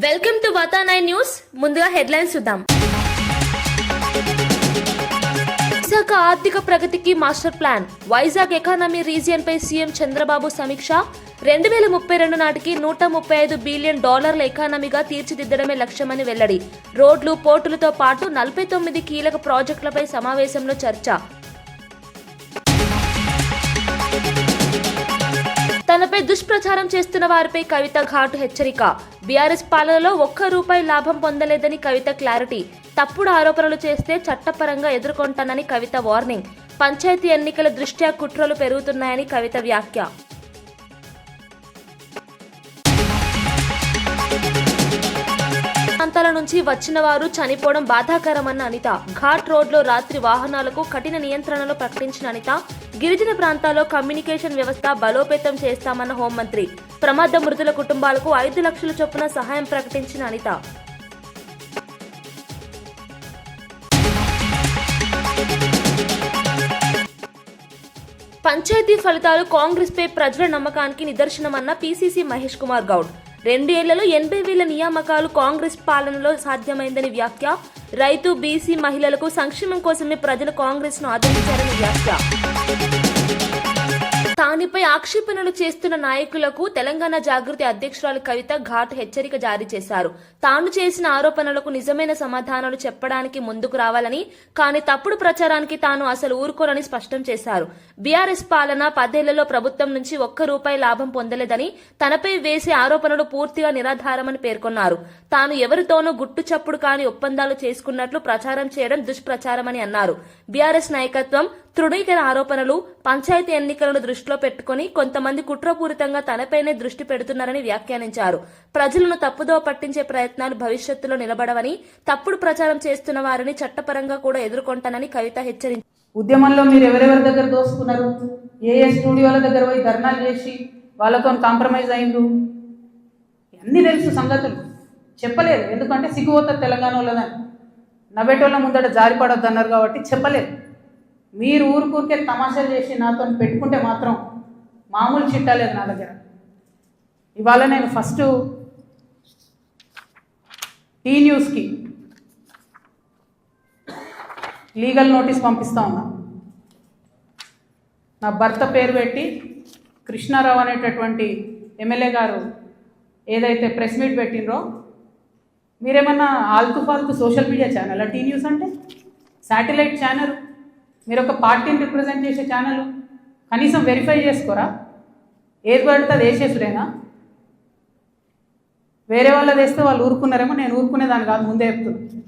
Welcome to వాతానాయ్ news. ముందుగా headlines చూద్దాం. విశాఖ ఆర్థిక ప్రగతికి master plan. Vizag economy region పై సీఎం చంద్రబాబు సమీక్ష. 2032 నాటికి $135 బిలియన్ ఎకానమీగా తీర్చిదిద్దడమే లక్ష్యమని వెల్లడి. రోడ్లు, పోర్టులతో పాటు 49 కీలక ప్రాజెక్టులపై సమావేశంలో చర్చ. తనపై దుష్ప్రచారం చేస్తున్న వారిపై కవిత ఘాటు హెచ్చరిక. బీఆర్ఎస్ పాలనలో ₹1 లాభం పొందలేదని కవిత క్లారిటీ. తప్పుడు ఆరోపణలు చేస్తే చట్టపరంగా ఎదుర్కొంటానని కవిత వార్నింగ్. పంచాయతీ ఎన్నికల దృష్ట్యా కుట్రలు పెరుగుతున్నాయని కవిత వ్యాఖ్య. ప్రాంతాల నుంచి వచ్చిన వారు చనిపోవడం బాధాకరమన్న అనిత. ఘాట్ రోడ్లో రాత్రి వాహనాలకు కఠిన నియంత్రణలు ప్రకటించిన అనిత. గిరిజన ప్రాంతాల్లో కమ్యూనికేషన్ వ్యవస్థ బలోపేతం చేస్తామన్న హోంమంత్రి. ప్రమాద మృతుల కుటుంబాలకు 5 లక్షల చొప్పున సహాయం ప్రకటించిన అనిత. పంచాయతీ ఫలితాలు కాంగ్రెస్ పై ప్రజల నమ్మకానికి నిదర్శనమన్న పీసీసీ మహేష్ కుమార్ గౌడ్. 2 ఏళ్లలో 80,000 నియామకాలు కాంగ్రెస్ పాలనలో సాధ్యమైందని వ్యాఖ్య. రైతు, బీసీ మహిళలకు సంక్షేమం కోసమే ప్రజలు కాంగ్రెస్ ను ఆదరించారని వ్యాఖ్య. తానిపై ఆక్షేపణలు చేస్తున్న నాయకులకు తెలంగాణ జాగృతి అధ్యక్షురాలు కవిత ఘాటు హెచ్చరిక జారీ చేశారు. తాను చేసిన ఆరోపణలకు నిజమైన సమాధానాలు చెప్పడానికి ముందుకు రావాలని, కానీ తప్పుడు ప్రచారానికి తాను అసలు ఊరుకోనని స్పష్టం చేశారు. బీఆర్ఎస్ పాలన 10 ఏళ్లలో ప్రభుత్వం నుంచి ₹1 లాభం పొందలేదని, తనపై వేసే ఆరోపణలు పూర్తిగా నిరాధారమని పేర్కొన్నారు. తాను ఎవరితోనూ గుట్టు చప్పుడు కాని ఒప్పందాలు చేసుకున్నట్లు ప్రచారం చేయడం దుష్ప్రచారమని అన్నారు. బీఆర్ఎస్ నాయకత్వం తృణీకర ఆరోపణలు, పంచాయతీ ఎన్నికలను దృష్టిలో పెట్టుకుని కొంతమంది కుట్రపూరితంగా తనపైనే దృష్టి పెడుతున్నారని వ్యాఖ్యానించారు. ప్రజలను తప్పుదోవ పట్టించే ప్రయత్నాలు భవిష్యత్తులో నిలబడవని, తప్పుడు ప్రచారం చేస్తున్న వారిని చట్టపరంగా కూడా ఎదుర్కొంటానని కవిత హెచ్చరించారు. ఉద్యమంలో మీరు ఎవరెవరి దగ్గర దోసుకున్నారు, ఏ స్టూడియోల దగ్గర పోయి ధర్నాలు చేసి వాళ్ళతో కాంప్రమైజ్ అయిండు, అన్నీ తెలుసు సంగతులు. చెప్పలేదు, ఎందుకంటే సిగ్గుపోతారు తెలంగాణ వాళ్ళదని. నవ్వేటోళ్ళ ముందట జారిపడొద్దు అన్నారు కాబట్టి చెప్పలేదు. మీరు ఊరికే తమాషాలు చేసి నాతో పెట్టుకుంటే మాత్రం మామూలు చిట్టాలేదు నా దగ్గర. ఇవాళ నేను ఫస్ట్ టీ న్యూస్కి లీగల్ నోటీస్ పంపిస్తా ఉన్నా. నా భర్త పేరు పెట్టి కృష్ణారావు అనేటటువంటి ఎమ్మెల్యే గారు ఏదైతే ప్రెస్ మీట్ పెట్టినరో, మీరేమన్నా ఆల్తు ఫాల్తు social media channel T news అంటే శాటిలైట్ ఛానల్, మీరు ఒక పార్టీని రిప్రజెంట్ చేసే ఛానల్, కనీసం వెరిఫై చేసుకోరా? ఏది పడితే అది వేసేసుడేనా? వేరే వాళ్ళది వేస్తే వాళ్ళు ఊరుకున్నారేమో, నేను ఊరుకునేదాన్ని కాదు, ముందే చెప్తున్నాను.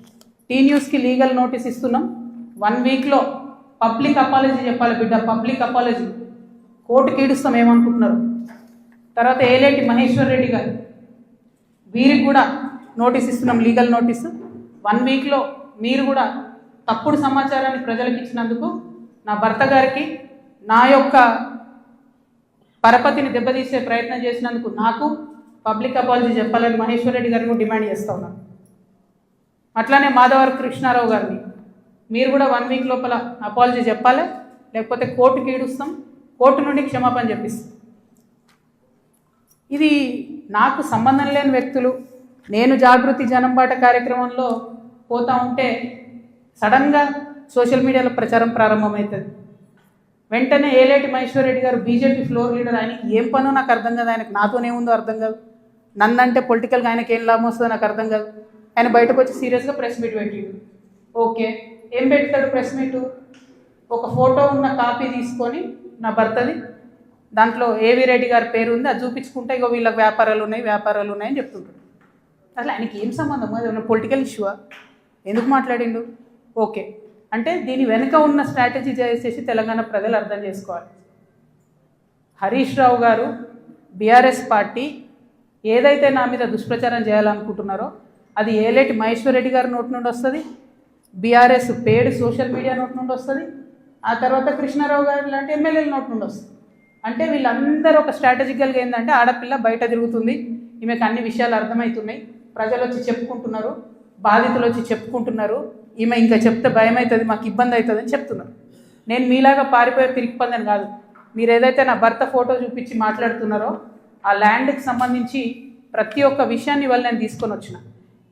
టీ న్యూస్కి లీగల్ నోటీస్ ఇస్తున్నాం. 1 వీక్లో పబ్లిక్ అపాలజీ చెప్పాలి బిడ్డ, పబ్లిక్ అపాలజీ. కోర్టుకి ఈడుస్తాం ఏమనుకుంటున్నారు. తర్వాత ఏలేటి మహేశ్వర్ రెడ్డి గారు, వీరికి కూడా నోటీస్ ఇస్తున్నాం, లీగల్ నోటీసు. 1 వీక్లో మీరు కూడా తప్పుడు సమాచారాన్ని ప్రజలకు ఇచ్చినందుకు, నా భర్త గారికి నా యొక్క పరపతిని దెబ్బతీసే ప్రయత్నం చేసినందుకు నాకు పబ్లిక్ అపాలజీ చెప్పాలని మహేశ్వర్ రెడ్డి గారిని డిమాండ్ చేస్తూ ఉన్నాను. అట్లానే మాధవర్ కృష్ణారావు గారిని మీరు కూడా 1 వీక్ లోపల అపాలజీ చెప్పాలి, లేకపోతే కోర్టుకి ఈడుస్తాం, కోర్టు నుండి క్షమాపణ చెప్పిస్తాం. ఇది నాకు సంబంధం లేని వ్యక్తులు. నేను జాగృతి జనంబాట కార్యక్రమంలో పోతా ఉంటే సడన్గా సోషల్ మీడియాలో ప్రచారం ప్రారంభమవుతుంది. వెంటనే ఏలేటి మహేశ్వర్ రెడ్డి గారు బీజేపీ ఫ్లోర్ లీడర్, ఆయనకి ఏం పనో నాకు అర్థం కాదు, ఆయనకు నాతోనేముందో అర్థం కాదు, నన్నంటే పొలిటికల్గా ఆయనకి ఏం లాభం వస్తుందో నాకు అర్థం కాదు. ఆయన బయటకు వచ్చి సీరియస్గా ప్రెస్ మీట్ పెట్టిండు. ఓకే, ఏం పెడతాడు ప్రెస్ మీటు? ఒక ఫోటో ఉన్న కాపీ తీసుకొని నా భర్తది, దాంట్లో ఏవి రెడ్డి గారి పేరు ఉంది, అది చూపించుకుంటే ఇగో వీళ్ళకి వ్యాపారాలు ఉన్నాయని చెప్తుంటాడు. అసలు ఆయనకి ఏం సంబంధం? అది ఉన్న పొలిటికల్ ఇష్యూవా? ఎందుకు మాట్లాడిండు? ఓకే, అంటే దీని వెనుక ఉన్న స్ట్రాటజీ చేసేసి తెలంగాణ ప్రజలు అర్థం చేసుకోవాలి. హరీష్ రావు గారు, బీఆర్ఎస్ పార్టీ ఏదైతే నా మీద దుష్ప్రచారం చేయాలనుకుంటున్నారో అది ఏలేటి మహేశ్వర్ రెడ్డి గారి నోటి నుండి వస్తుంది, బీఆర్ఎస్ పేడ్ సోషల్ మీడియా నోటి నుండి వస్తుంది, ఆ తర్వాత కృష్ణారావు గారు లాంటి ఎమ్మెల్యేల నోటి నుండి వస్తుంది. అంటే వీళ్ళందరూ ఒక స్ట్రాటజికల్గా ఏంటంటే, ఆడపిల్ల బయట తిరుగుతుంది, ఈమెకు అన్ని విషయాలు అర్థమవుతున్నాయి, ప్రజలు వచ్చి చెప్పుకుంటున్నారు, బాధితులు వచ్చి చెప్పుకుంటున్నారు, ఈమె ఇంకా చెప్తే భయం అవుతుంది, మాకు ఇబ్బంది అవుతుంది అని చెప్తున్నారు. నేను మీలాగా పారిపోయే పిరికిపందని కాదు. మీరు ఏదైతే నా భర్త ఫోటో చూపించి మాట్లాడుతున్నారో, ఆ ల్యాండ్కి సంబంధించి ప్రతి ఒక్క విషయాన్ని ఇవాళ నేను తీసుకొని వచ్చిన.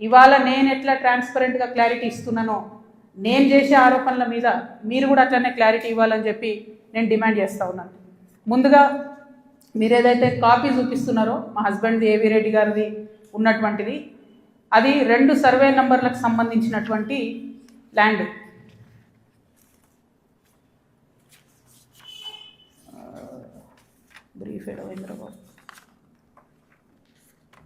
ఇవాళ నేను ఎట్లా ట్రాన్స్పరెంట్గా క్లారిటీ ఇస్తున్నానో నేను చేసే ఆరోపణల మీద మీరు కూడా అట్లనే క్లారిటీ ఇవ్వాలని చెప్పి నేను డిమాండ్ చేస్తూ ఉన్నాను. ముందుగా మీరు ఏదైతే కాపీ చూపిస్తున్నారో మా హస్బెండ్ది ఏవి రెడ్డి గారిది ఉన్నటువంటిది, అది 2 సర్వే నంబర్లకు సంబంధించినటువంటి ల్యాండ్. బ్రీఫ్ హైదరాబాద్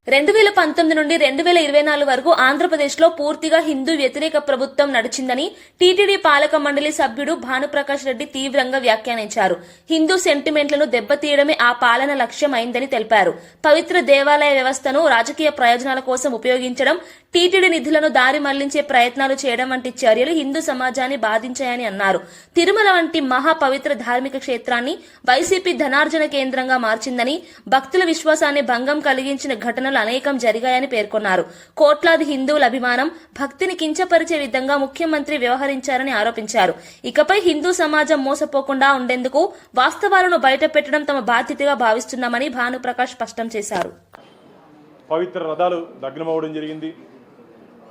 2019 నుండి 2024 వరకు ఆంధ్రప్రదేశ్లో పూర్తిగా హిందూ వ్యతిరేక ప్రభుత్వం నడిచిందని టీటీడీ పాలక మండలి సభ్యుడు భానుప్రకాష్ రెడ్డి తీవ్రంగా వ్యాఖ్యానించారు. హిందూ సెంటిమెంట్లను దెబ్బతీయడమే ఆ పాలన లక్ష్యం అయిందని తెలిపారు. పవిత్ర దేవాలయ వ్యవస్థను రాజకీయ ప్రయోజనాల కోసం ఉపయోగించడం, టీటీడీ నిధులను దారి మళ్లించే ప్రయత్నాలు చేయడం వంటి చర్యలు హిందూ సమాజాన్ని బాధించాయని అన్నారు. తిరుమల వంటి మహా పవిత్ర ధార్మిక క్షేత్రాన్ని వైసీపీ ధనార్జన కేంద్రంగా మార్చిందని, భక్తుల విశ్వాసాన్ని భంగం కలిగించిన ఘటనలు అనేకం జరిగాయని పేర్కొన్నారు. కోట్లాది హిందువుల అభిమానం, భక్తిని కించపరిచే విధంగా ముఖ్యమంత్రి వ్యవహరించారని ఆరోపించారు. ఇకపై హిందూ సమాజం మోసపోకుండా ఉండేందుకు వాస్తవాలను బయటపెట్టడం తమ బాధ్యతగా భావిస్తున్నామని భానుప్రకాష్ స్పష్టం చేశారు. పవిత్ర రథాలు దగ్నమవడం జరిగింది.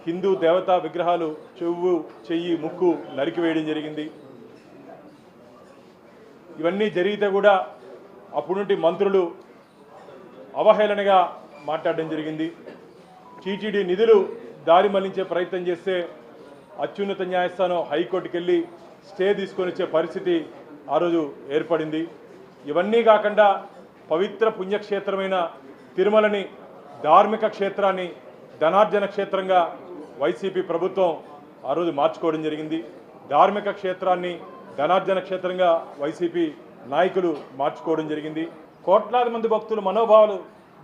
హిందూ దేవతా విగ్రహాలు చెవు, చెయ్యి, ముక్కు నరికివేయడం జరిగింది. ఇవన్నీ జరిగితే కూడా అప్పుడుంటి మంత్రులు అవహేళనగా మాట్లాడడం జరిగింది. టీటీడీ నిధులు దారి మళ్లించే ప్రయత్నం చేస్తే అత్యున్నత న్యాయస్థానం హైకోర్టుకు వెళ్ళి స్టే తీసుకొని వచ్చే పరిస్థితి ఆ రోజు ఏర్పడింది. ఇవన్నీ కాకుండా పవిత్ర పుణ్యక్షేత్రమైన తిరుమలని, ధార్మిక క్షేత్రాన్ని ధనార్జన క్షేత్రంగా వైసీపీ ప్రభుత్వం ఆ రోజు మార్చుకోవడం జరిగింది. ధార్మిక క్షేత్రాన్ని ధనార్జన క్షేత్రంగా వైసీపీ నాయకులు మార్చుకోవడం జరిగింది. కోట్లాది మంది భక్తుల మనోభావాలు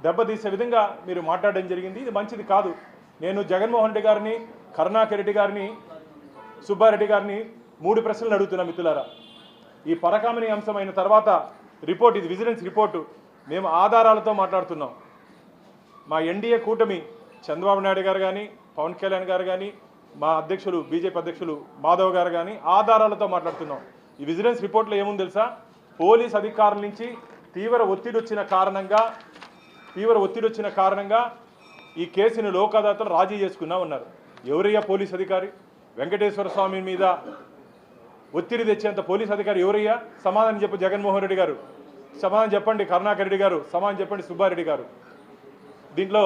దెబ్బతీసే విధంగా మీరు మాట్లాడడం జరిగింది. ఇది మంచిది కాదు. నేను జగన్మోహన్ రెడ్డి గారిని, కరుణాకర్ రెడ్డి గారిని, సుబ్బారెడ్డి గారిని 3 ప్రశ్నలు అడుగుతున్నా మిత్రులారా. ఈ పరకామణి అంశం అయిన తర్వాత రిపోర్ట్, ఇది విజిలెన్స్ రిపోర్టు, మేము ఆధారాలతో మాట్లాడుతున్నాం. మా ఎన్డీఏ కూటమి చంద్రబాబు నాయుడు గారు కానీ, పవన్ కళ్యాణ్ గారు కానీ, మా అధ్యక్షులు బీజేపీ అధ్యక్షులు మాధవ్ గారు కానీ ఆధారాలతో మాట్లాడుతున్నాం. ఈ విజిలెన్స్ రిపోర్ట్లో ఏముంది తెలుసా? పోలీస్ అధికారుల నుంచి తీవ్ర ఒత్తిడి వచ్చిన కారణంగా ఈ కేసుని లోక్ అదాలత్లో రాజీ చేసుకున్నామన్నారు. ఎవరయ్యా పోలీస్ అధికారి? వెంకటేశ్వర స్వామి మీద ఒత్తిడి తెచ్చేంత పోలీస్ అధికారి ఎవరయ్యా? సమాధానం చెప్పు జగన్మోహన్ రెడ్డి గారు, సమాధానం చెప్పండి కరుణాకర్ రెడ్డి గారు, సమాధానం చెప్పండి సుబ్బారెడ్డి గారు. దీంట్లో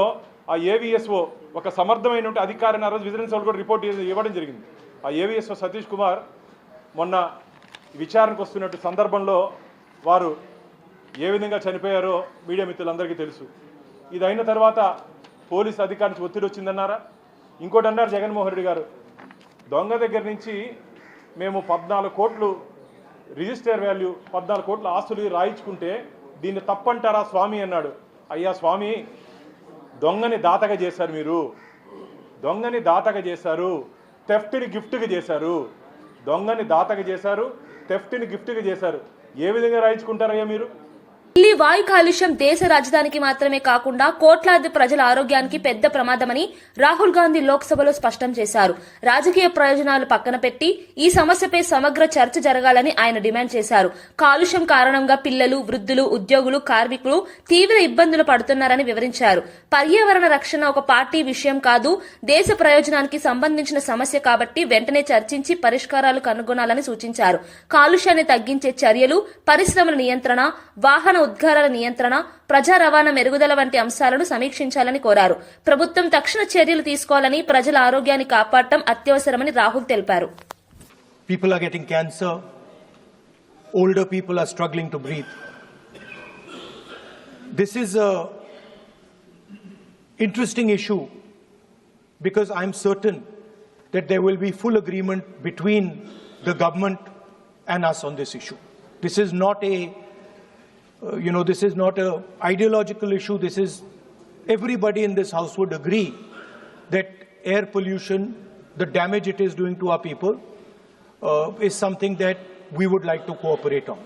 ఆ ఏవిఎస్ఓ ఒక సమర్థమైన అధికారిని ఆ రోజు విజిలెన్స్ వాళ్ళు కూడా రిపోర్ట్ ఇవ్వడం జరిగింది. ఆ ఏవిఎస్ఓ సతీష్ కుమార్ మొన్న విచారణకు వస్తున్నట్టు సందర్భంలో వారు ఏ విధంగా చనిపోయారో మీడియా మిత్రులందరికీ తెలుసు. ఇది అయిన తర్వాత పోలీస్ అధికారి నుంచి ఒత్తిడి వచ్చిందన్నారా? ఇంకోటి అన్నారు జగన్మోహన్ రెడ్డి గారు, దొంగ దగ్గర నుంచి మేము 14 కోట్లు రిజిస్టర్ వాల్యూ 14 కోట్ల ఆస్తులు రాయించుకుంటే దీన్ని తప్పంటారా స్వామి అన్నాడు. అయ్యా స్వామి, దొంగని దాతగా చేశారు, మీరు దొంగని దాతగా చేశారు, థెఫ్ట్ని గిఫ్ట్గా చేశారు. దొంగని దాతగా చేశారు, థెఫ్ట్ని గిఫ్ట్గా చేశారు. ఏ విధంగా రాయించుకుంటారయ్యా మీరు? ఢిల్లీ వాయు కాలుష్యం దేశ రాజధానికి మాత్రమే కాకుండా కోట్లాది ప్రజల ఆరోగ్యానికి పెద్ద ప్రమాదమని రాహుల్ గాంధీ లోక్సభలో స్పష్టం చేశారు. రాజకీయ ప్రయోజనాలు పక్కన పెట్టి ఈ సమస్యపై సమగ్ర చర్చ జరగాలని ఆయన డిమాండ్ చేశారు. కాలుష్యం కారణంగా పిల్లలు, వృద్ధులు, ఉద్యోగులు, కార్మికులు తీవ్ర ఇబ్బందులు పడుతున్నారని వివరించారు. పర్యావరణ రక్షణ ఒక పార్టీ విషయం కాదు, దేశ ప్రయోజనానికి సంబంధించిన సమస్య కాబట్టి వెంటనే చర్చించి పరిష్కారాలు కనుగొనాలని సూచించారు. కాలుష్యాన్ని తగ్గించే చర్యలు, పరిశ్రమల నియంత్రణ, వాహన ఉద్గారాల నియంత్రణ, ప్రజా రవాణా మెరుగుదల వంటి అంశాలను సమీక్షించాలని కోరారు. ప్రభుత్వం తక్షణ చర్యలు తీసుకోవాలని, ప్రజల ఆరోగ్యాన్ని కాపాడటం అత్యవసరమని రాహుల్ తెలిపారు. People are getting cancer. Older people are struggling to breathe. This is a interesting issue because I'm certain that there will be full agreement between the government and us on this issue. This is not a this is not an ideological issue. This is, everybody in this house would agree that air pollution, the damage it is doing to our people, is something that we would like to cooperate on.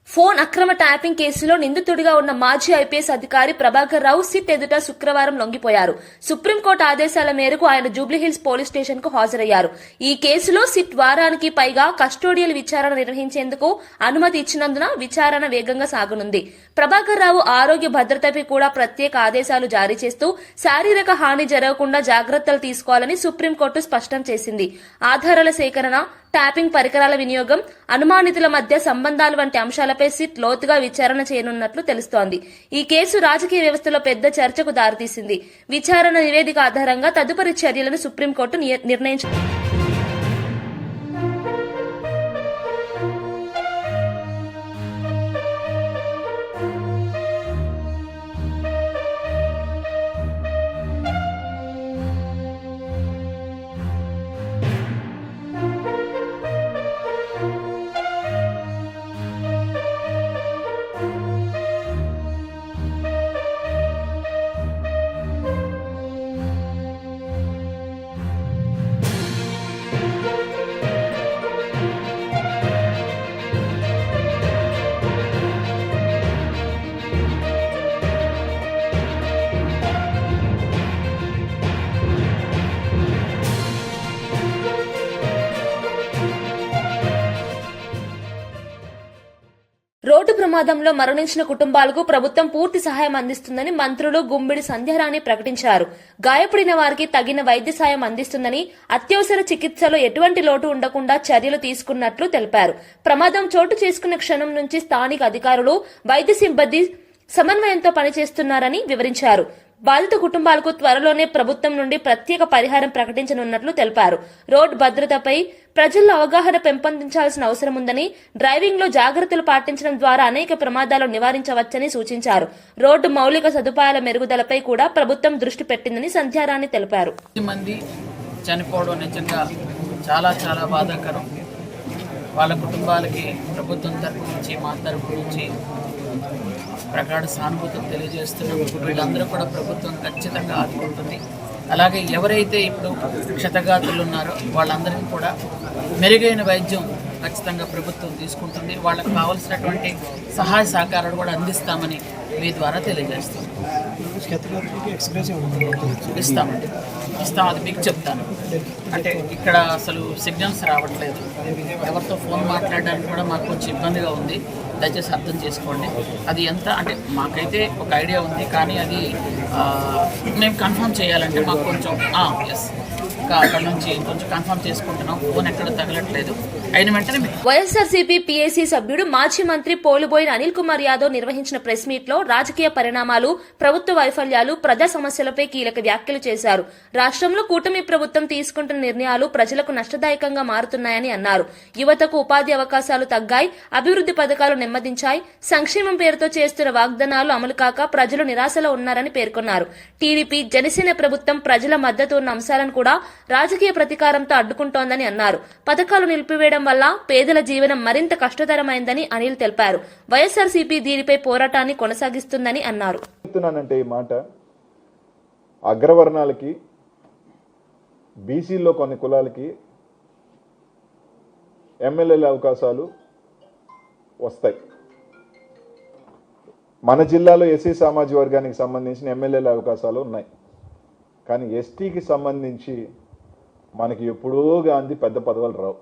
Phone అక్రమ tapping కేసులో నిందితుడిగా ఉన్న మాజీ IPS అధికారి Prabhakar Rao SIT ఎదుట శుక్రవారం లొంగిపోయారు. Supreme court ఆదేశాల మేరకు ఆయన జూబ్లీహిల్స్ పోలీస్ స్టేషన్ కు హాజరయ్యారు. ఈ కేసులో సిట్ వారానికి పైగా కస్టోడియల్ విచారణ నిర్వహించేందుకు అనుమతి ఇచ్చినందున విచారణ వేగంగా సాగనుంది. ప్రభాకర్ రావు ఆరోగ్య భద్రతపై కూడా ప్రత్యేక ఆదేశాలు జారీ చేస్తూ శారీరక హాని జరగకుండా జాగ్రత్తలు తీసుకోవాలని సుప్రీంకోర్టు స్పష్టం చేసింది. ఆధారాల సేకరణ, ట్యాపింగ్ పరికరాల వినియోగం, అనుమానితుల మధ్య సంబంధాలు వంటి అంశాలపై సిట్ లోతుగా విచారణ చేయనున్నట్లు తెలుస్తోంది. ఈ కేసు రాజకీయ వ్యవస్థలో పెద్ద చర్చకు దారితీసింది. విచారణ నివేదిక ఆధారంగా తదుపరి చర్యలను సుప్రీంకోర్టు నిర్ణయించింది. రోడ్డు ప్రమాదంలో మరణించిన కుటుంబాలకు ప్రభుత్వం పూర్తి సహాయం అందిస్తుందని మంత్రులు గుమ్మిడి సంధ్యారాణి ప్రకటించారు. గాయపడిన వారికి తగిన వైద్య సాయం అందిస్తుందని, అత్యవసర చికిత్సలో ఎటువంటి లోటు ఉండకుండా చర్యలు తీసుకున్నట్లు తెలిపారు. ప్రమాదం చోటు చేసుకున్న క్షణం నుంచి స్థానిక అధికారులు, వైద్య సిబ్బంది సమన్వయంతో పనిచేస్తున్నారని వివరించారు. బాధిత కుటుంబాలకు త్వరలోనే ప్రభుత్వం నుండి ప్రత్యేక పరిహారం ప్రకటించనున్నట్లు తెలిపారు. రోడ్డు భద్రతపై ప్రజల్లో అవగాహన పెంపొందించాల్సిన అవసరం ఉందని, డ్రైవింగ్ లో జాగ్రత్తలు పాటించడం ద్వారా అనేక ప్రమాదాలు నివారించవచ్చని సూచించారు. రోడ్డు మౌలిక సదుపాయాల మెరుగుదలపై కూడా ప్రభుత్వం దృష్టి పెట్టిందని సంధ్యారాణి తెలిపారు. మంది చనిపోవడం నిజంగా చాలా చాలా బాధాకరం. వాళ్ళ కుటుంబాలకి ప్రభుత్వం తరపు నుంచి, మా తరపు నుంచి ప్రగాఢ సానుభూతిని తెలియజేస్తున్నాం. వీళ్ళందరూ కూడా ప్రభుత్వం ఖచ్చితంగా ఆదుకుంటుంది. అలాగే ఎవరైతే ఇప్పుడు క్షతగాతులు ఉన్నారో వాళ్ళందరికీ కూడా మెరుగైన వైద్యం ఖచ్చితంగా ప్రభుత్వం తీసుకుంటుంది. వాళ్ళకు కావాల్సినటువంటి సహాయ సహకారాలు కూడా అందిస్తామని మీ ద్వారా తెలియజేస్తాం. ఇస్తాం, అది మీకు చెప్తాను. అంటే ఇక్కడ అసలు సిగ్నల్స్ రావట్లేదు, ఎవరితో ఫోన్ మాట్లాడడానికి కూడా మాకు కొంచెం ఇబ్బందిగా ఉంది. దయచేసి అర్థం చేసుకోండి. అది ఎంత అంటే మాకైతే ఒక ఐడియా ఉంది, కానీ అది మేము కన్ఫర్మ్ చేయాలంటే మాకు కొంచెం ఎస్ ఇంకా అక్కడ నుంచి కొంచెం కన్ఫర్మ్ చేసుకుంటున్నాం. ఫోన్ ఎక్కడ తగలట్లేదు. అయిన వెంటనే వైఎస్ఆర్సీపీ పీఏసీ సభ్యుడు మాజీ మంత్రి పోలుబోయిన అనిల్ కుమార్ యాదవ్ నిర్వహించిన ప్రెస్ మీట్ లో రాజకీయ పరిణామాలు, ప్రభుత్వ వైఫల్యాలు, ప్రజా సమస్యలపై కీలక వ్యాఖ్యలు చేశారు. రాష్ట్రంలో కూటమి ప్రభుత్వం తీసుకుంటున్న నిర్ణయాలు ప్రజలకు నష్టదాయకంగా మారుతున్నాయని అన్నారు. యువతకు ఉపాధి అవకాశాలు తగ్గాయి, అభివృద్ది పథకాలు నెమ్మదించాయి, సంక్షేమం పేరుతో చేస్తున్న వాగ్దానాలు అమలు కాక ప్రజలు నిరాశలో ఉన్నారని పేర్కొన్నారు. టీడీపీ, జనసేన ప్రభుత్వం ప్రజల మద్దతు ఉన్న అంశాలను కూడా రాజకీయ ప్రతీకారంతో అడ్డుకుంటోందని అన్నారు. పథకాలు నిలిపివేయడం వల్ల పేదల జీవనం మరింత కష్టతరమైందని అనిల్ తెలిపారు. వైఎస్ఆర్సీపీ దీనిపై పోరాటాన్ని కొనసాగిస్తుందని అన్నారు. ఈ మాట అగ్రవర్ణాలకి, బీసీల్లో కొన్ని కులాలకి ఎమ్మెల్యేల అవకాశాలు వస్తాయి. మన జిల్లాలో ఎస్సీ సామాజిక వర్గానికి సంబంధించిన ఎమ్మెల్యేల అవకాశాలు ఉన్నాయి. కానీ ఎస్టీకి సంబంధించి మనకి ఎప్పుడో గాంధీ పెద్ద పదవులు రావు,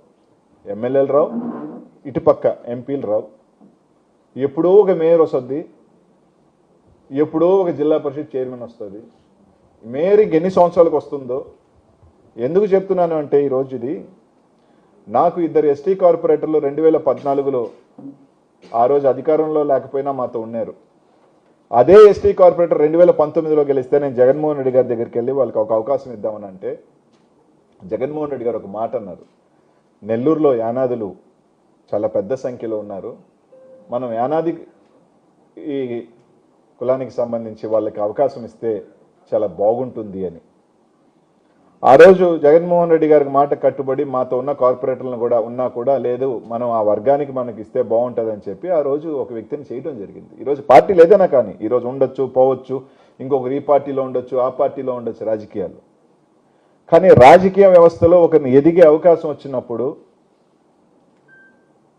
ఎమ్మెల్యేలు రావు, ఇటుపక్క ఎంపీలు రావు. ఎప్పుడో ఒక మేయర్ వస్తుంది, ఎప్పుడో ఒక జిల్లా పరిషత్ చైర్మన్ వస్తుంది. మేయర్కి ఎన్ని సంవత్సరాలకు వస్తుందో ఎందుకు చెప్తున్నాను అంటే, ఈరోజు ఇది నాకు ఇద్దరు ఎస్టీ కార్పొరేటర్లు 2014లో ఆ రోజు అధికారంలో లేకపోయినా మాతో ఉన్నారు. అదే ఎస్టీ కార్పొరేటర్ 2019లో గెలిస్తే నేను జగన్మోహన్ రెడ్డి గారి దగ్గరికి వెళ్ళి వాళ్ళకి ఒక అవకాశం ఇద్దామని అంటే, జగన్మోహన్ రెడ్డి గారు ఒక మాట అన్నారు, నెల్లూరులో యానాదులు చాలా పెద్ద సంఖ్యలో ఉన్నారు, మనం యానాది ఈ కులానికి సంబంధించి వాళ్ళకి అవకాశం ఇస్తే చాలా బాగుంటుంది అని. ఆ రోజు జగన్మోహన్ రెడ్డి గారికి మాట కట్టుబడి మాతో ఉన్న కార్పొరేటర్లను కూడా ఉన్నా కూడా లేదు, మనం ఆ వర్గానికి మనకి ఇస్తే బాగుంటుందని చెప్పి ఆ రోజు ఒక వ్యక్తిని చేయడం జరిగింది. ఈరోజు పార్టీ లేదన్నా కానీ ఈరోజు ఉండొచ్చు, పోవచ్చు, ఇంకొకరు ఈ పార్టీలో ఉండొచ్చు, ఆ పార్టీలో ఉండొచ్చు రాజకీయాలు. కానీ రాజకీయ వ్యవస్థలో ఒకరిని ఎదిగే అవకాశం వచ్చినప్పుడు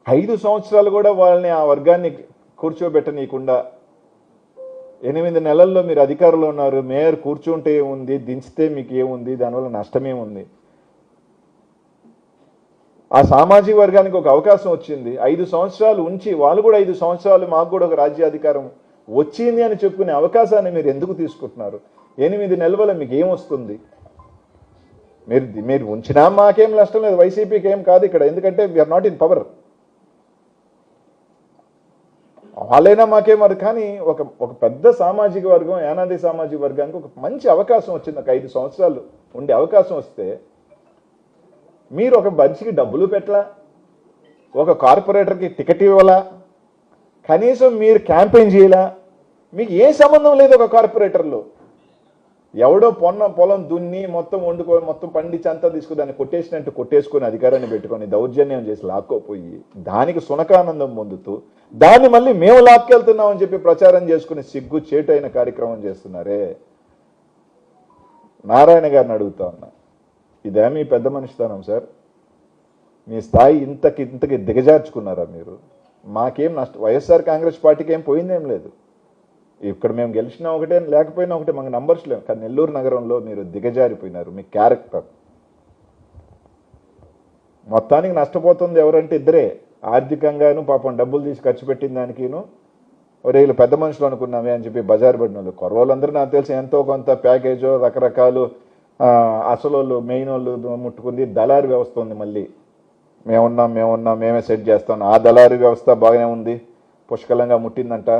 5 సంవత్సరాలు కూడా వాళ్ళని ఆ వర్గాన్ని కూర్చోబెట్టనీయకుండా 8 నెలల్లో మీరు అధికారంలో ఉన్నారు. మేయర్ కూర్చుంటే ఏముంది, దించితే మీకు ఏముంది, దానివల్ల నష్టమేముంది? ఆ సామాజిక వర్గానికి ఒక అవకాశం వచ్చింది. 5 సంవత్సరాలు ఉంచి వాళ్ళు కూడా 5 సంవత్సరాలు మాకు కూడా ఒక రాజ్యాధికారం వచ్చింది అని చెప్పుకునే అవకాశాన్ని మీరు ఎందుకు తీసుకుంటున్నారు? 8 నెలల మీకు ఏమొస్తుంది? మీరు ఉంచినా మాకేం నష్టం లేదు, వైసీపీకి ఏం కాదు ఇక్కడ. ఎందుకంటే వీఆర్ నాట్ ఇన్ పవర్. వాళ్ళైనా మాకేమరు. కానీ ఒక పెద్ద సామాజిక వర్గం, యానాది సామాజిక వర్గానికి ఒక మంచి అవకాశం వచ్చింది. ఒక 5 సంవత్సరాలు ఉండే అవకాశం వస్తే మీరు ఒక మనిషికి డబ్బులు పెట్టలా, ఒక కార్పొరేటర్కి టికెట్ ఇవ్వాలా, కనీసం మీరు క్యాంపెయిన్ చేయాలా? మీకు ఏ సంబంధం లేదు. ఒక కార్పొరేటర్లో ఎవడో పొలం దున్ని మొత్తం వండుకొని మొత్తం పండించి అంతా తీసుకుని దాన్ని కొట్టేసినట్టు కొట్టేసుకొని అధికారాన్ని పెట్టుకొని దౌర్జన్యం చేసి లాక్కోపోయి దానికి సునకానందం పొందుతూ దాన్ని మళ్ళీ మేము లాక్కెళ్తున్నామని చెప్పి ప్రచారం చేసుకుని సిగ్గు చేటైన కార్యక్రమం చేస్తున్నారే. నారాయణ గారిని అడుగుతా ఉన్నా, ఇదే మీ పెద్ద మనిషితనం సార్? మీ స్థాయి ఇంతకి దిగజార్చుకున్నారా మీరు? మాకేం నష్టం, వైఎస్ఆర్ కాంగ్రెస్ పార్టీకి ఏం పోయిందేం లేదు. ఇక్కడ మేము గెలిచినా ఒకటే, లేకపోయినా ఒకటే, మాకు నంబర్స్ లేవు. కానీ నెల్లూరు నగరంలో మీరు దిగజారిపోయినారు. మీ క్యారెక్టర్ మొత్తానికి నష్టపోతుంది ఎవరంటే ఇద్దరే. ఆర్థికంగాను పాపం డబ్బులు తీసి ఖర్చు పెట్టిన దానికిను, వీళ్ళు పెద్ద మనుషులు అనుకున్నామే అని చెప్పి బజారు పడిన వాళ్ళు. కొరవాళ్ళందరూ నాకు తెలిసి ఎంతో కొంత ప్యాకేజో రకరకాలు అసలు వాళ్ళు మెయిన్ వాళ్ళు ముట్టుకుంది. దళారు వ్యవస్థ ఉంది. మళ్ళీ మేమున్నాం మేమే సెట్ చేస్తాం. ఆ దళారు వ్యవస్థ బాగానే ఉంది, పుష్కలంగా ముట్టిందంట,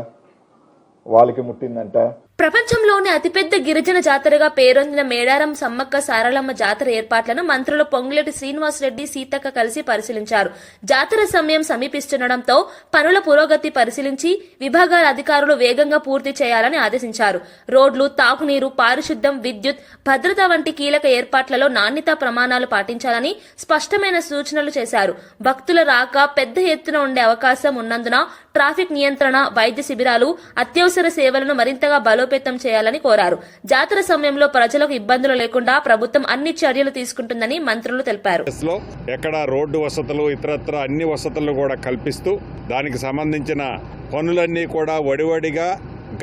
వాళ్ళకి ముట్టిందంట. ప్రపంచంలోనే అతిపెద్ద గిరిజన జాతరగా పేరొందిన మేడారం సమ్మక్క సారలమ్మ జాతర ఏర్పాట్లను మంత్రులు పొంగులేటి శ్రీనివాసరెడ్డి, సీతక్క కలిసి పరిశీలించారు. జాతర సమయం సమీపిస్తుండటంతో పనుల పురోగతి పరిశీలించి విభాగాల అధికారులు వేగంగా పూర్తి చేయాలని ఆదేశించారు. రోడ్లు, తాగునీరు, పారిశుద్ధ్యం, విద్యుత్, భద్రత వంటి కీలక ఏర్పాట్లలో నాణ్యతా ప్రమాణాలు పాటించాలని స్పష్టమైన సూచనలు చేశారు. భక్తుల రాక పెద్ద ఎత్తున ఉండే అవకాశం ఉన్నందున ట్రాఫిక్ నియంత్రణ, వైద్య శిబిరాలు, అత్యవసర సేవలను మరింతగా బలోపేతం చేయాలని కోరారు. జాతర సమయంలో ప్రజలకు ఇబ్బందులు లేకుండా ప్రభుత్వం అన్ని చర్యలు తీసుకుంటుందని మంత్రులు తెలిపారు. ఎక్కడ రోడ్డు వసతులు, ఇతరత్ర అన్ని వసతులు కూడా కల్పిస్తూ దానికి సంబంధించిన పనులన్నీ కూడా వడివడిగా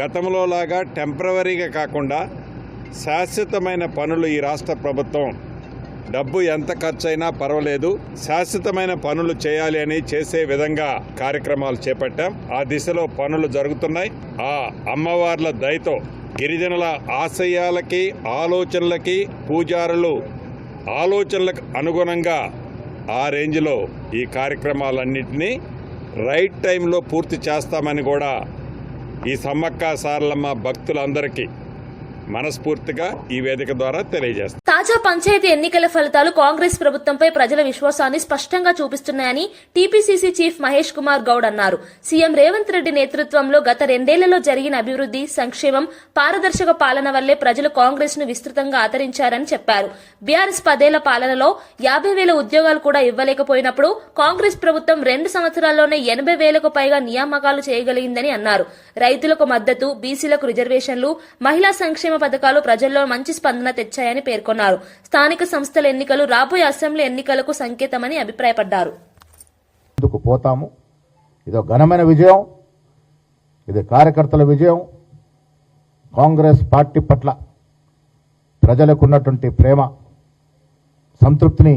గతంలో లాగా టెంపరవరీగా కాకుండా శాశ్వతమైన పనులు ఈ రాష్ట్ర ప్రభుత్వం డబ్బు ఎంత ఖర్చైనా పర్వాలేదు, శాశ్వతమైన పనులు చేయాలి అని చేసే విధంగా కార్యక్రమాలు చేపట్టాం. ఆ దిశలో పనులు జరుగుతున్నాయి. ఆ అమ్మవార్ల దయతో గిరిజనుల ఆశయాలకి, ఆలోచనలకి, పూజారులు ఆలోచనలకు అనుగుణంగా ఆ రేంజ్లో ఈ కార్యక్రమాలన్నింటినీ రైట్ టైంలో పూర్తి చేస్తామని కూడా ఈ సమ్మక్క సారలమ్మ భక్తులందరికీ మనస్ఫూర్తిగా ఈ వేదిక ద్వారా తెలియజేస్తారు. తాజా పంచాయతీ ఎన్నికల ఫలితాలు కాంగ్రెస్ ప్రభుత్వంపై ప్రజల విశ్వాసాన్ని స్పష్టంగా చూపిస్తున్నాయని టీపీసీసీ చీఫ్ మహేష్ కుమార్ గౌడ్ అన్నారు. సీఎం రేవంత్ రెడ్డి నేతృత్వంలో గత 2 ఏళ్లలో జరిగిన అభివృద్ది, సంక్షేమం, పారదర్శక పాలన వల్లే ప్రజలు కాంగ్రెస్ ను విస్తృతంగా ఆదరించారని చెప్పారు. బీఆర్ఎస్ 10 ఏళ్ల పాలనలో 50,000 ఉద్యోగాలు కూడా ఇవ్వలేకపోయినప్పుడు కాంగ్రెస్ ప్రభుత్వం 2 సంవత్సరాల్లోనే 80,000కు పైగా నియామకాలు చేయగలిగిందని అన్నారు. రైతులకు మద్దతు, బీసీలకు రిజర్వేషన్లు, మహిళా సంక్షేమ పథకాలు ప్రజల్లో మంచి స్పందన తెచ్చాయని పేర్కొన్నారు. స్థానిక సంస్థల ఎన్నికలు రాబోయే అసెంబ్లీ ఎన్నికలకు సంకేతమని అభిప్రాయపడ్డారు. పోతాము, ఇదో ఘనమైన విజయం, ఇది కార్యకర్తల విజయం. కాంగ్రెస్ పార్టీ పట్ల ప్రజలకు ఉన్నటువంటి ప్రేమ, సంతృప్తిని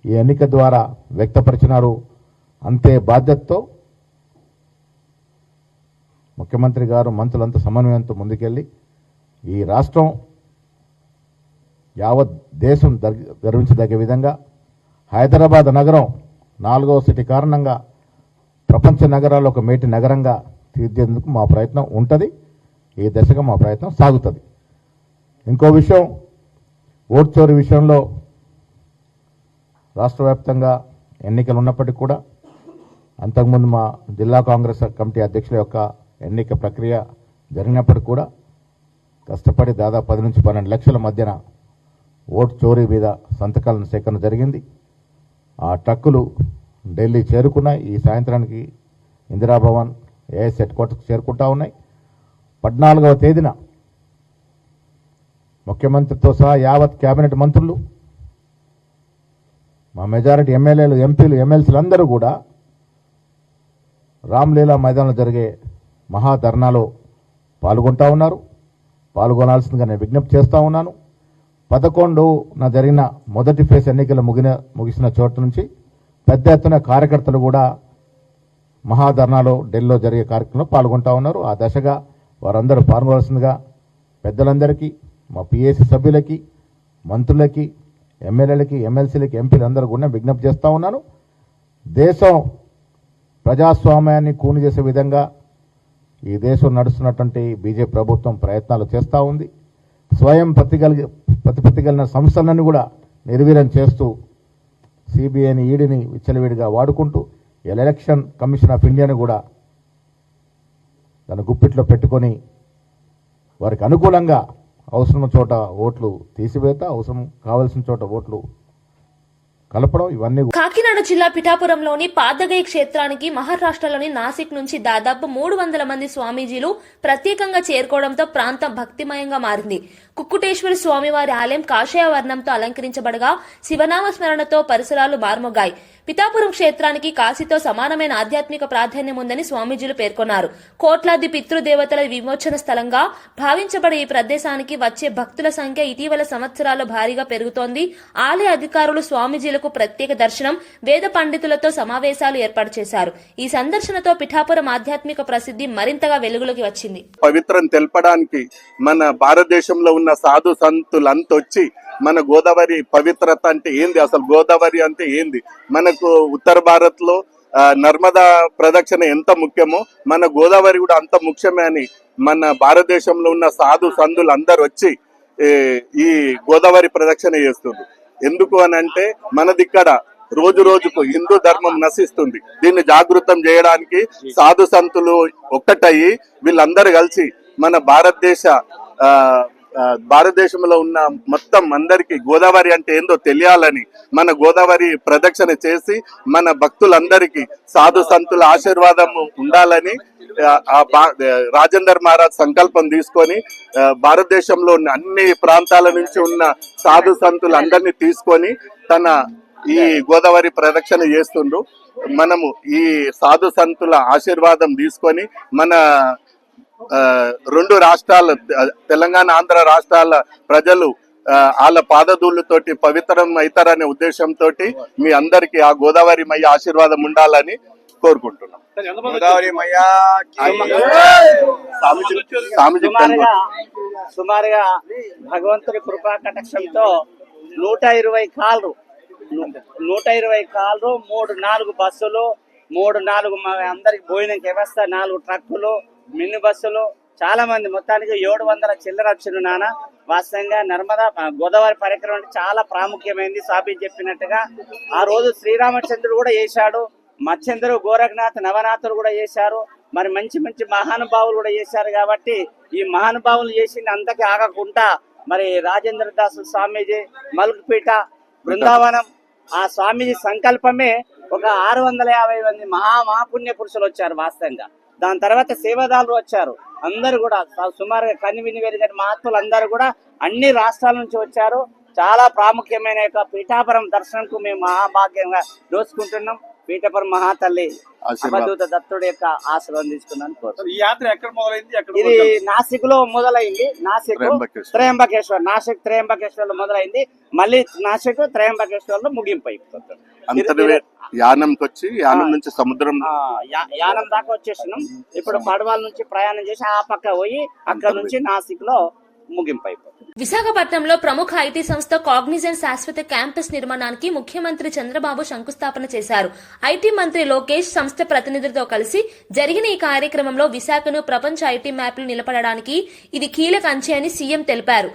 ఈ ఎన్నిక ద్వారా వ్యక్తపరిచినారు. అంతే బాధ్యతతో ముఖ్యమంత్రి గారు, మంత్రులంతా సమన్వయంతో ముందుకెళ్లి ఈ రాష్ట్రం యావత్ దేశం గర్వించదగ్గ విధంగా హైదరాబాద్ నగరం 4వ సిటీ కారణంగా ప్రపంచ నగరాల్లో ఒక మేటి నగరంగా తీర్చేందుకు మా ప్రయత్నం ఉంటుంది. ఈ దశగా మా ప్రయత్నం సాగుతుంది. ఇంకో విషయం, ఓటు చోరీ విషయంలో రాష్ట్ర వ్యాప్తంగా ఎన్నికలు ఉన్నప్పటికీ కూడా అంతకుముందు మా జిల్లా కాంగ్రెస్ కమిటీ అధ్యక్షుల యొక్క ఎన్నిక ప్రక్రియ జరిగినప్పటికీ కూడా కష్టపడి దాదాపు 10 నుంచి 12 లక్షల మధ్యన ఓటు చోరీ మీద సంతకాలను సేకరణ జరిగింది. ఆ ట్రక్కులు ఢిల్లీ చేరుకున్నాయి. ఈ సాయంత్రానికి ఇందిరాభవన్ ఏఎస్ హెడ్ క్వార్టర్కి చేరుకుంటా ఉన్నాయి. 14వ తేదీన ముఖ్యమంత్రితో సహా యావత్ కేబినెట్ మంత్రులు, మా మెజారిటీ ఎమ్మెల్యేలు, ఎంపీలు, ఎమ్మెల్సీలు అందరూ కూడా రామ్లీలా మైదానంలో జరిగే మహాధర్నాలో పాల్గొంటా ఉన్నారు. పాల్గొనాల్సిందిగా నేను విజ్ఞప్తి చేస్తూ ఉన్నాను. 11న జరిగిన మొదటి ఫేజ్ ఎన్నికలు ముగిసిన చోటు నుంచి పెద్ద ఎత్తున కార్యకర్తలు కూడా మహాధర్నాలో ఢిల్లీలో జరిగే కార్యక్రమంలో పాల్గొంటా ఉన్నారు. ఆ దశగా వారందరూ పాల్గొనాల్సిందిగా పెద్దలందరికీ, మా పిఏసీ సభ్యులకి, మంత్రులకి, ఎమ్మెల్యేలకి, ఎమ్మెల్సీలకి, ఎంపీలందరూ కూడా విజ్ఞప్తి చేస్తూ ఉన్నాను. దేశం ప్రజాస్వామ్యాన్ని కూని చేసే విధంగా ఈ దేశం నడుస్తున్నటువంటి బీజేపీ ప్రభుత్వం ప్రయత్నాలు చేస్తూ ఉంది. స్వయం ప్రతిపత్తి కలిగిన సంస్థలను కూడా నిర్వీర్యం చేస్తూ సిబిఐని, ఈడీని విచ్చలవిడిగా వాడుకుంటూ ఎలక్షన్ కమిషన్ ఆఫ్ ఇండియాని కూడా తన గుప్పిట్లో పెట్టుకొని వారికి అనుకూలంగా అవసరం చోట ఓట్లు తీసివేత, అవసరం కావాల్సిన చోట ఓట్లు కలపడం, ఇవన్నీ. కాకినాడ జిల్లా పిఠాపురంలోని పాదగై క్షేత్రానికి మహారాష్ట్రలోని నాసిక్ నుంచి దాదాపు 300 మంది స్వామీజీలు ప్రత్యేకంగా చేరుకోవడంతో ప్రాంతం భక్తిమయంగా మారింది. కుక్కుటేశ్వర స్వామివారి ఆలయం కాషాయ వర్ణంతో అలంకరించబడగా శివనామ స్మరణతో పరిసరాలు మార్మోగాయి. పిఠాపురం క్షేత్రానికి కాశీతో సమానమైన ఆధ్యాత్మిక ప్రాధాన్యం ఉందని స్వామీజీలు పేర్కొన్నారు. కోట్లాది పితృదేవతల విమోచన స్థలంగా భావించబడే ఈ ప్రదేశానికి వచ్చే భక్తుల సంఖ్య ఇటీవల సంవత్సరాల్లో భారీగా పెరుగుతోంది. ఆలయ అధికారులు స్వామీజీలకు ప్రత్యేక దర్శనం, వేద పండితులతో సమావేశాలు ఏర్పాటు చేశారు. ఈ సందర్శనతో పిఠాపురం ఆధ్యాత్మిక ప్రసిద్ధి మరింతగా వెలుగులోకి వచ్చింది. పవిత్రం తెలపడానికి మన భారతదేశంలో ఉన్న సాధు సంతులంతా వచ్చి మన గోదావరి పవిత్రత అంటే ఏంది, అసలు గోదావరి అంటే ఏంది, మనకు ఉత్తర భారత్ లో నర్మదా ప్రదక్షిణ ఎంత ముఖ్యమో మన గోదావరి కూడా అంత ముఖ్యమే అని మన భారతదేశంలో ఉన్న సాధు సంతులు అందరు వచ్చి ఈ గోదావరి ప్రదక్షిణ చేస్తుంది. ఎందుకు అని అంటే మనదిక్కడ రోజు రోజుకు హిందూ ధర్మం నశిస్తుంది. దీన్ని జాగృతం చేయడానికి సాధు సంతులు ఒక్కటయ్యి వీళ్ళందరూ కలిసి మన భారతదేశంలో ఉన్న మొత్తం అందరికీ గోదావరి అంటే ఏందో తెలియాలని మన గోదావరి ప్రదక్షిణ చేసి మన భక్తులందరికీ సాధు సంతుల ఆశీర్వాదం ఉండాలని రాజేందర్ మహారాజ్ సంకల్పం తీసుకొని భారతదేశంలో ఉన్న అన్ని ప్రాంతాల నుంచి ఉన్న సాధు సంతులు అందరినీ తీసుకొని తన ఈ గోదావరి ప్రదక్షిణ చేస్తుండ్రు. మనము ఈ సాధు సంతుల ఆశీర్వాదం తీసుకొని మన 2 రాష్ట్రాల తెలంగాణ, ఆంధ్ర రాష్ట్రాల ప్రజలు వాళ్ళ పాదధూళ్ళతోటి పవిత్రం అవుతారనే ఉద్దేశంతో మీ అందరికి ఆ గోదావరి మయ్య ఆశీర్వాదం ఉండాలని కోరుకుంటున్నాం. సుమారుగా భగవంతుడి కృపా కటాక్షంతో 120 కార్లు 3-4 బస్సులు, 3-4 అందరికి భోజనం వ్యవస్థ, 4 ట్రక్కులు, మినీ బస్సులు, చాలా మంది, మొత్తానికి 700 చిల్లర వచ్చిన నాన్న. వాస్తవంగా నర్మదా గోదావరి పరిక్రమ చాలా ప్రాముఖ్యమైంది. సాబి చెప్పినట్టుగా ఆ రోజు శ్రీరామచంద్రుడు కూడా చేశాడు, మత్స్యంద్రుడు, గోరఖనాథ్, నవనాథులు కూడా చేశారు. మరి మంచి మంచి మహానుభావులు కూడా చేశారు. కాబట్టి ఈ మహానుభావులు చేసింది అంతకి ఆగకుండా మరి రాజేంద్ర దాస్ స్వామీజీ, మల్క్పేట, బృందావనం, ఆ స్వామీజీ సంకల్పమే ఒక 650 మంది మహాపుణ్య పురుషులు వచ్చారు వాస్తవంగా. దాని తర్వాత సేవాదారులు వచ్చారు. అందరూ కూడా సుమారుగా కనివిని వెరిగిన మహాత్ములు అందరూ కూడా అన్ని రాష్ట్రాల నుంచి వచ్చారు. చాలా ప్రాముఖ్యమైన యొక్క పీఠాపురం దర్శనంకు మేము మహాభాగ్యంగా దోచుకుంటున్నాం. పీఠాపురం మహాతల్లి అవధూత దత్తుడి యొక్క ఆశీర్వాదం తీసుకున్నాను. ఈ యాత్ర ఎక్కడ మొదలైంది? ఇది నాసిక్ లో మొదలైంది. నాసిక్ త్రయంబకేశ్వర్ లో మొదలైంది. మళ్ళీ నాసిక్ త్రయంబకేశ్వర్ లో ముగింపు అయిపోతుంది. యానంకి వచ్చి యానం నుంచి సముద్రం యానం దాకా వచ్చేసినాం. ఇప్పుడు పడవల నుంచి ప్రయాణం చేసి ఆ పక్క పోయి అక్కడ నుంచి నాసిక్ లో ముగింపు అయిపోతుంది. విశాఖపట్నంలో ప్రముఖ ఐటీ సంస్థ కాగ్నిజెంట్ శాశ్వత క్యాంపస్ నిర్మాణానికి ముఖ్యమంత్రి చంద్రబాబు శంకుస్థాపన చేశారు. ఐటీ మంత్రి లోకేష్ సంస్థ ప్రతినిధులతో కలిసి జరిగిన ఈ కార్యక్రమంలో విశాఖను ప్రపంచ ఐటీ మ్యాప్లు నిలబడడానికి ఇది కీలక అంచె అని సీఎం తెలిపారు.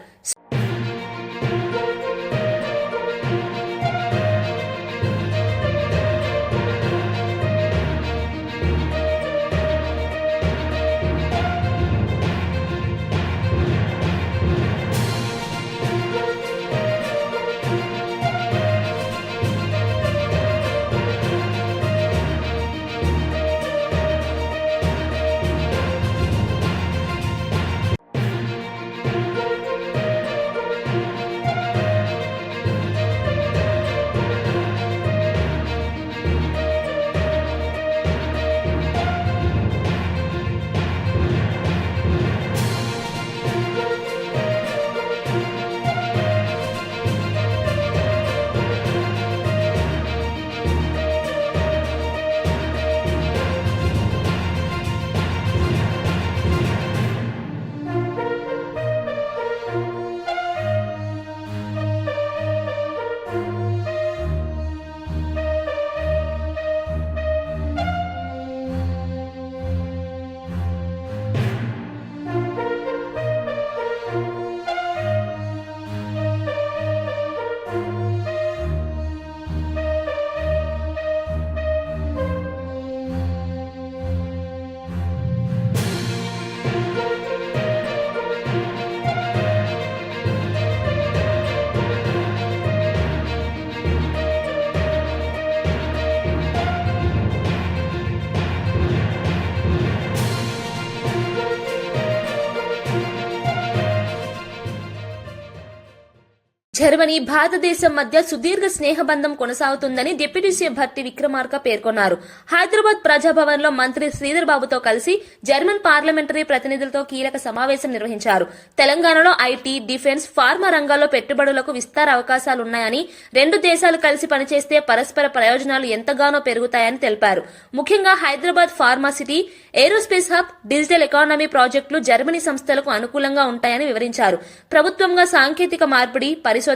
జర్మనీ భారతదేశం మధ్య సుదీర్ఘ స్నేహబంధం కొనసాగుతుందని డిప్యూటీ సీఎం భట్టి విక్రమార్క పేర్కొన్నారు. హైదరాబాద్ ప్రజాభవన్ లో మంత్రి శ్రీధర్ బాబుతో కలిసి జర్మన్ పార్లమెంటరీ ప్రతినిధులతో కీలక సమావేశం నిర్వహించారు. తెలంగాణలో ఐటీ, డిఫెన్స్, ఫార్మా రంగాల్లో పెట్టుబడులకు విస్తార అవకాశాలున్నాయని, రెండు దేశాలు కలిసి పనిచేస్తే పరస్పర ప్రయోజనాలు ఎంతగానో పెరుగుతాయని తెలిపారు. ముఖ్యంగా Hyderabad pharma city, aerospace hub, digital economy ప్రాజెక్టులు జర్మనీ సంస్థలకు అనుకూలంగా ఉంటాయని వివరించారు. ప్రభుత్వంగా సాంకేతిక మార్పిడి, పరిశోధన,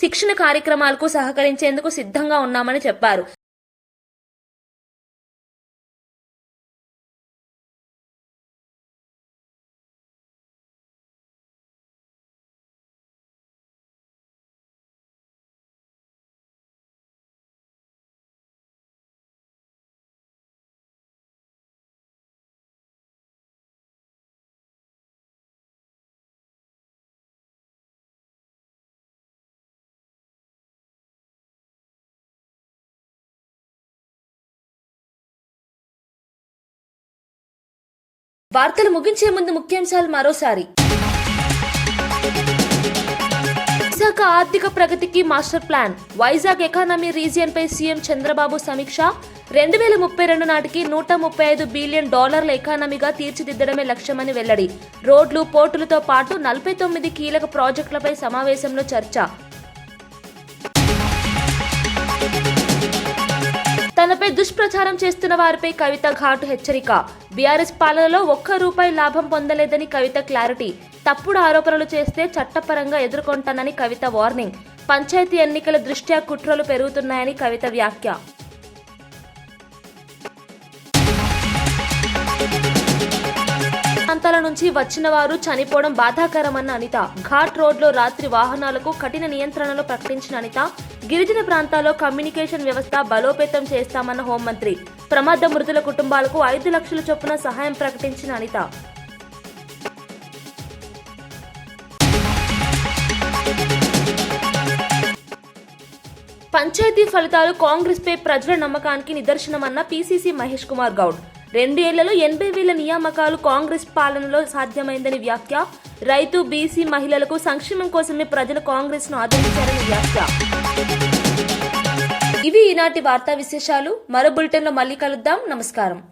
శిక్షణ కార్యక్రమాలకు సహకరించేందుకు సిద్ధంగా ఉన్నామని చెప్పారు. వార్తలు ముగించే ముందు ముఖ్యాంశాలు మరోసారి. విశాఖ ఆర్థిక ప్రగతికి master plan, Vizag economy region పై సీఎం చంద్రబాబు సమీక్ష. 2032 నాటికి $135 బిలియన్ ఎకానమీగా తీర్చిదిద్దడమే లక్ష్యమని వెల్లడి. రోడ్లు, పోర్టులతో పాటు 49 కీలక ప్రాజెక్టులపై సమావేశంలో చర్చ. తనపై దుష్ప్రచారం చేస్తున్న వారిపై కవిత ఘాటు హెచ్చరిక. బీఆర్ఎస్ పాలనలో ₹1 లాభం పొందలేదని కవిత క్లారిటీ. తప్పుడు ఆరోపణలు చేస్తే చట్టపరంగా ఎదుర్కొంటానని కవిత వార్నింగ్. పంచాయతీ ఎన్నికల దృష్ట్యా కుట్రలు పెరుగుతున్నాయని కవిత వ్యాఖ్య. ప్రాంతాల నుంచి వచ్చిన వారు చనిపోవడం బాధాకరమన్న అనిత. ఘాట్ రోడ్లో రాత్రి వాహనాలకు కఠిన నియంత్రణలు ప్రకటించిన అనిత. గిరిజన ప్రాంతాల్లో కమ్యూనికేషన్ వ్యవస్థ బలోపేతం చేస్తామన్న హోంమంత్రి. ప్రమాద మృతుల కుటుంబాలకు 5 లక్షల చొప్పున సహాయం ప్రకటించిన అనిత. పంచాయతీ ఫలితాలు కాంగ్రెస్ పై ప్రజల నమ్మకానికి నిదర్శనమన్న పీసీసీ మహేష్ కుమార్ గౌడ్. 2 ఏళ్లలో 80,000 నియామకాలు కాంగ్రెస్ పాలనలో సాధ్యమైందని వ్యాఖ్య. రైతు, బీసీ మహిళలకు సంక్షేమం కోసమే ప్రజలు కాంగ్రెస్ ను ఆదరించారని వ్యాఖ్య. ఇవి ఈనాటి వార్తా విశేషాలు. మరో బులెటిన్ లో మళ్ళీ కలుద్దాం. నమస్కారం.